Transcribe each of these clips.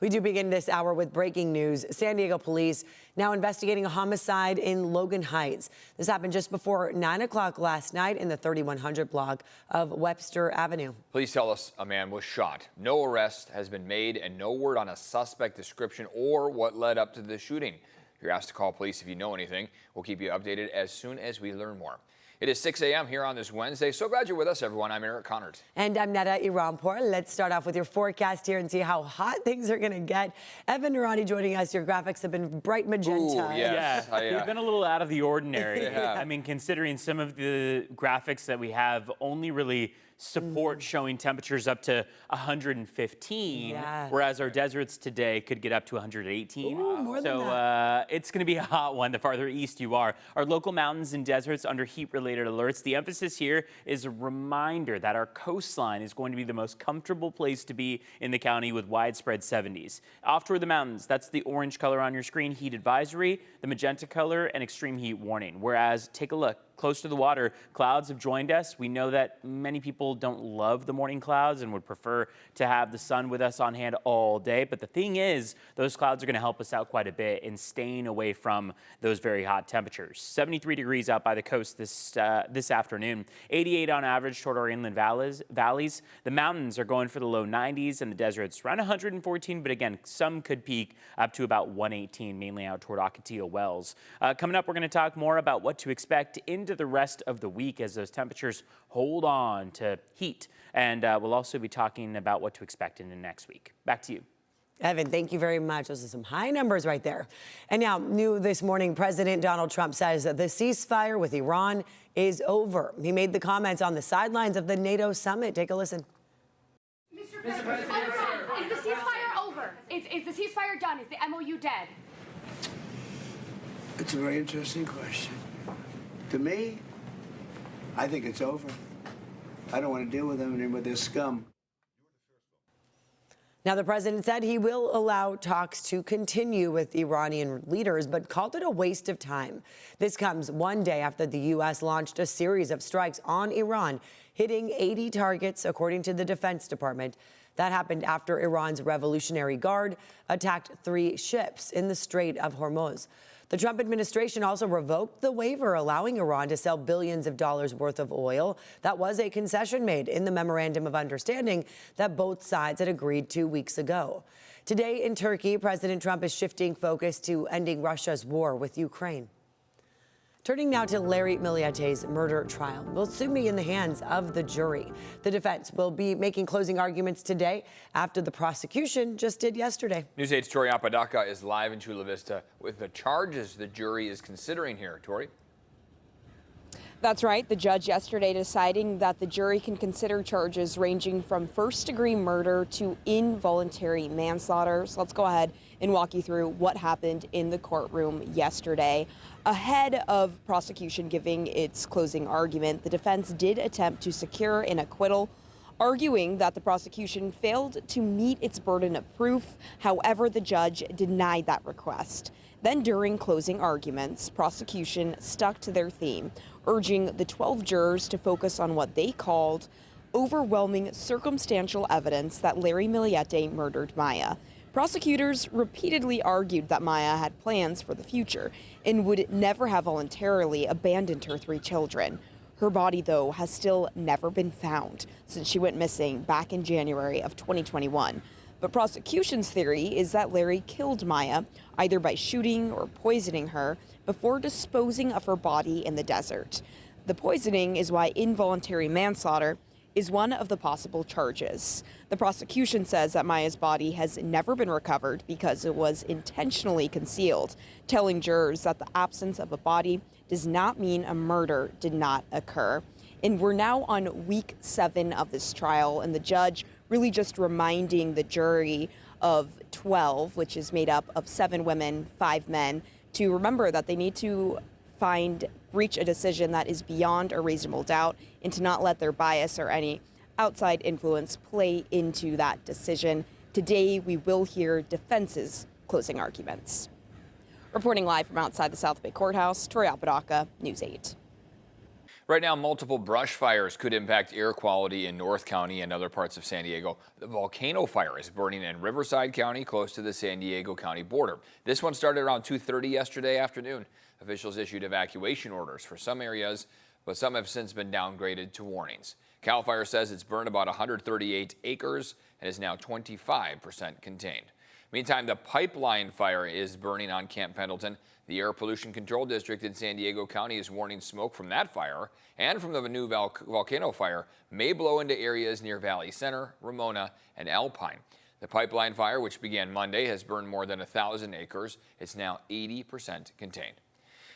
We do begin this hour with breaking news. San Diego police now investigating a homicide in Logan Heights. This happened just before 9 o'clock last night in the 3100 block of Webster Avenue. Police tell us a man was shot. No arrest has been made and no word on a suspect description or what led up to the shooting. You're asked to call police if you know anything. We'll keep you updated as soon as we learn more. It is 6 a.m. here on this Wednesday. So glad you're with us, everyone. I'm Eric Connard. And I'm Netta Iranpour. Let's start off with your forecast here and see how hot things are going to get. Evan Narani joining us. Your graphics have been bright magenta. Ooh, yes. Yeah, we've been a little out of the ordinary. Yeah. I mean, considering some of the graphics that we have only really support showing temperatures up to 115, whereas our deserts today could get up to 118. Ooh, more than so that. It's going to be a hot one the farther east you are. Our local mountains and deserts under heat-related alerts. The emphasis here is a reminder that our coastline is going to be the most comfortable place to be in the county with widespread 70s. Off toward the mountains, that's the orange color on your screen, heat advisory, the magenta color, and extreme heat warning. Whereas, take a look. Close to the water, clouds have joined us. We know that many people don't love the morning clouds and would prefer to have the sun with us on hand all day. But the thing is, those clouds are going to help us out quite a bit in staying away from those very hot temperatures. 73 degrees out by the coast this afternoon. 88 on average toward our inland valleys. The mountains are going for the low 90s and the deserts around 114. But again, some could peak up to about 118, mainly out toward Ocotillo Wells. Coming up, we're going to talk more about what to expect into the rest of the week as those temperatures hold on to heat. And we'll also be talking about what to expect into next week. Back to you. Evan, thank you very much. Those are some high numbers right there. And now, new this morning, President Donald Trump says that the ceasefire with Iran is over. He made the comments on the sidelines of the NATO summit. Take a listen. Mr. President, is the ceasefire over? Is the ceasefire done? Is the MOU dead? It's a very interesting question. To me, I think it's over. I don't want to deal with them anymore. They're scum. Now, the president said he will allow talks to continue with Iranian leaders, but called it a waste of time. This comes one day after the U.S. launched a series of strikes on Iran, hitting 80 targets, according to the Defense Department. That happened after Iran's Revolutionary Guard attacked 3 ships in the Strait of Hormuz. The Trump administration also revoked the waiver allowing Iran to sell billions of dollars worth of oil. That was a concession made in the Memorandum of Understanding that both sides had agreed 2 weeks ago. Today in Turkey, President Trump is shifting focus to ending Russia's war with Ukraine. Turning now to Larry Millete's murder trial will soon be in the hands of the jury. The defense will be making closing arguments today after the prosecution just did yesterday. News 8's Tori Apodaca is live in Chula Vista with the charges the jury is considering here. Tori? That's right. The judge yesterday deciding that the jury can consider charges ranging from first-degree murder to involuntary manslaughter. So let's go ahead and walk you through what happened in the courtroom yesterday. Ahead of prosecution giving its closing argument, the defense did attempt to secure an acquittal, arguing that the prosecution failed to meet its burden of proof. However, the judge denied that request. Then during closing arguments, prosecution stuck to their theme, urging the 12 jurors to focus on what they called overwhelming circumstantial evidence that Larry Millete murdered Maya. Prosecutors repeatedly argued that Maya had plans for the future and would never have voluntarily abandoned her 3 children. Her body, though, has still never been found since she went missing back in January of 2021. But prosecution's theory is that Larry killed Maya, either by shooting or poisoning her, before disposing of her body in the desert. The poisoning is why involuntary manslaughter is one of the possible charges. The prosecution says that Maya's body has never been recovered because it was intentionally concealed, telling jurors that the absence of a body does not mean a murder did not occur. And we're now on week 7 of this trial, and the judge really just reminding the jury of 12, which is made up of 7 women, 5 men, to remember that they need to reach a decision that is beyond a reasonable doubt and to not let their bias or any outside influence play into that decision. Today, we will hear defense's closing arguments. Reporting live from outside the South Bay Courthouse, Tori Apodaca, News 8. Right now, multiple brush fires could impact air quality in North County and other parts of San Diego. The volcano fire is burning in Riverside County, close to the San Diego County border. This one started around 2:30 yesterday afternoon. Officials issued evacuation orders for some areas, but some have since been downgraded to warnings. CAL FIRE says it's burned about 138 acres and is now 25% contained. Meantime, the pipeline fire is burning on Camp Pendleton. The Air Pollution Control District in San Diego County is warning smoke from that fire and from the new volcano fire may blow into areas near Valley Center, Ramona, and Alpine. The pipeline fire, which began Monday, has burned more than 1,000 acres. It's now 80% contained.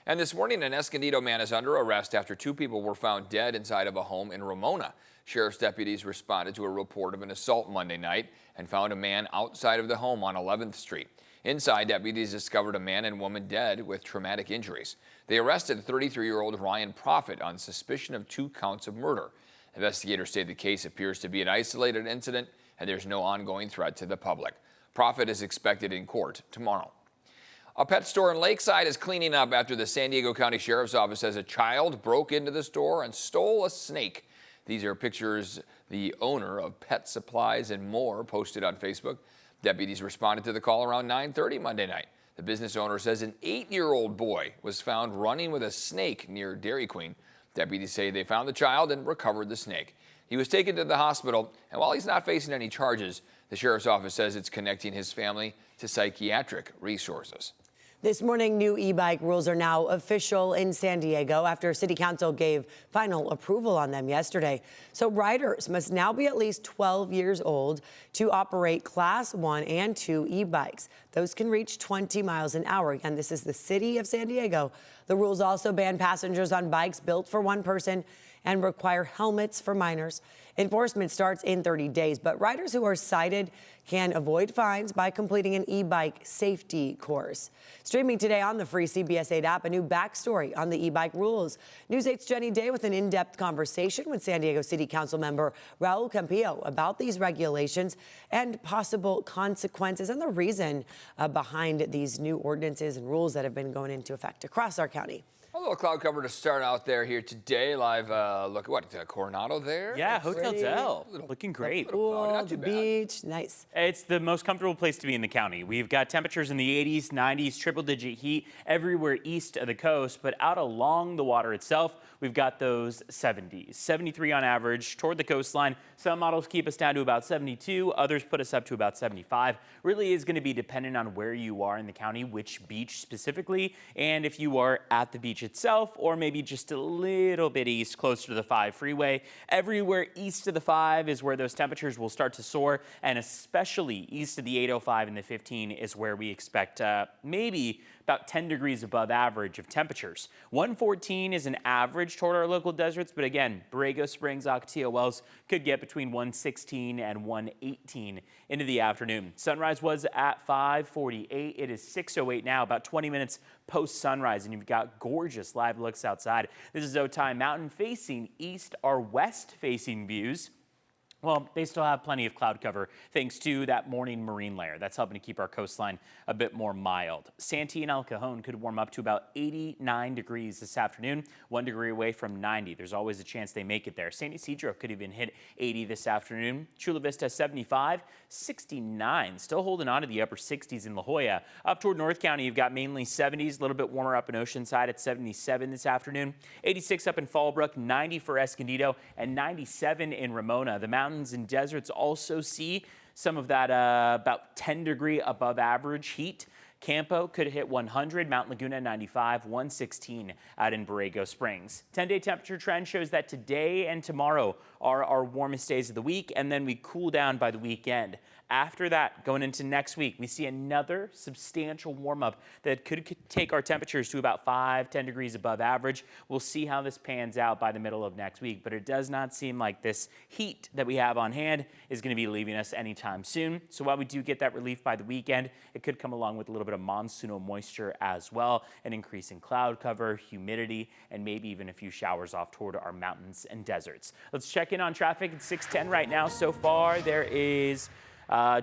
And this morning, an Escondido man is under arrest after 2 people were found dead inside of a home in Ramona. Sheriff's deputies responded to a report of an assault Monday night and found a man outside of the home on 11th Street. Inside, deputies discovered a man and woman dead with traumatic injuries. They arrested 33-year-old Ryan Profit on suspicion of 2 counts of murder. Investigators say the case appears to be an isolated incident and there's no ongoing threat to the public. Profit is expected in court tomorrow. A pet store in Lakeside is cleaning up after the San Diego County Sheriff's Office says a child broke into the store and stole a snake. These are pictures the owner of Pet Supplies and More posted on Facebook. Deputies responded to the call around 9:30 Monday night. The business owner says an 8-year-old boy was found running with a snake near Dairy Queen. Deputies say they found the child and recovered the snake. He was taken to the hospital, and while he's not facing any charges, the Sheriff's Office says it's connecting his family to psychiatric resources. This morning, new e-bike rules are now official in San Diego after City Council gave final approval on them yesterday. So riders must now be at least 12 years old to operate Class 1 and 2 e-bikes. Those can reach 20 miles an hour. Again, this is the City of San Diego. The rules also ban passengers on bikes built for one person and require helmets for minors. Enforcement starts in 30 days, but riders who are cited can avoid fines by completing an e-bike safety course. Streaming today on the free CBS 8 app, a new backstory on the e-bike rules. News 8's Jenny Day with an in-depth conversation with San Diego City Council member Raul Campillo about these regulations and possible consequences and the reason behind these new ordinances and rules that have been going into effect across our county. A little cloud cover to start out there here today. Live look at what, Coronado there? Yeah, Hotel Del. Looking great. Cool, the beach, nice. It's the most comfortable place to be in the county. We've got temperatures in the 80s, 90s, triple-digit heat everywhere east of the coast, but out along the water itself, we've got those 70s. 73 on average toward the coastline. Some models keep us down to about 72. Others put us up to about 75. Really is going to be dependent on where you are in the county, which beach specifically, and if you are at the beach itself or maybe just a little bit east, closer to the 5 freeway. Everywhere east of the 5 is where those temperatures will start to soar, and especially east of the 805 and the 15 is where we expect maybe about 10 degrees above average of temperatures. 114 is an average toward our local deserts, but again, Borrego Springs, Ocotillo Wells could get between 116 and 118 into the afternoon. Sunrise was at 5:48. It is 6:08 now, about 20 minutes post sunrise, and you've got gorgeous live looks outside. This is Otay Mountain facing east, our west facing views. Well, they still have plenty of cloud cover thanks to that morning marine layer. That's helping to keep our coastline a bit more mild. Santee and El Cajon could warm up to about 89 degrees this afternoon, 1 degree away from 90. There's always a chance they make it there. San Isidro could even hit 80 this afternoon. Chula Vista 75, 69. Still holding on to the upper 60s in La Jolla. Up toward North County, you've got mainly 70s, a little bit warmer up in Oceanside at 77 this afternoon. 86 up in Fallbrook, 90 for Escondido, and 97 in Ramona. The mountains and deserts also see some of that about 10 degree above average heat. Campo could hit 100, Mount Laguna 95, 116 out in Borrego Springs. 10-day temperature trend shows that today and tomorrow are our warmest days of the week, and then we cool down by the weekend. After that, going into next week, we see another substantial warm-up that could take our temperatures to about 5-10 degrees above average. We'll see how this pans out by the middle of next week, but it does not seem like this heat that we have on hand is going to be leaving us anytime soon. So while we do get that relief by the weekend, it could come along with a little bit of monsoonal moisture as well, an increase in cloud cover, humidity, and maybe even a few showers off toward our mountains and deserts. Let's check in on traffic at 610 right now. So far, there is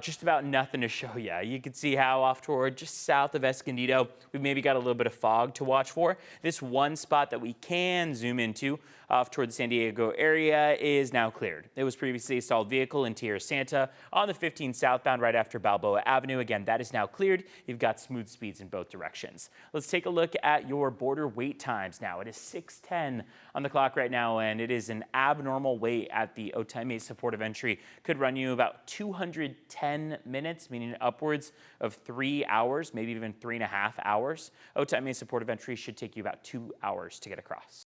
just about nothing to show you. You can see how off toward just south of Escondido, we've maybe got a little bit of fog to watch for. This one spot that we can zoom into off toward the San Diego area is now cleared. It was previously a stalled vehicle in Tierra Santa on the 15 southbound right after Balboa Avenue. Again, that is now cleared. You've got smooth speeds in both directions. Let's take a look at your border wait times now. It is 6:10 on the clock right now, and it is an abnormal wait at the Otay Mesa port of entry. Could run you about 210 minutes, meaning upwards of 3 hours, maybe even 3.5 hours. Otay Mesa port of entry should take you about 2 hours to get across.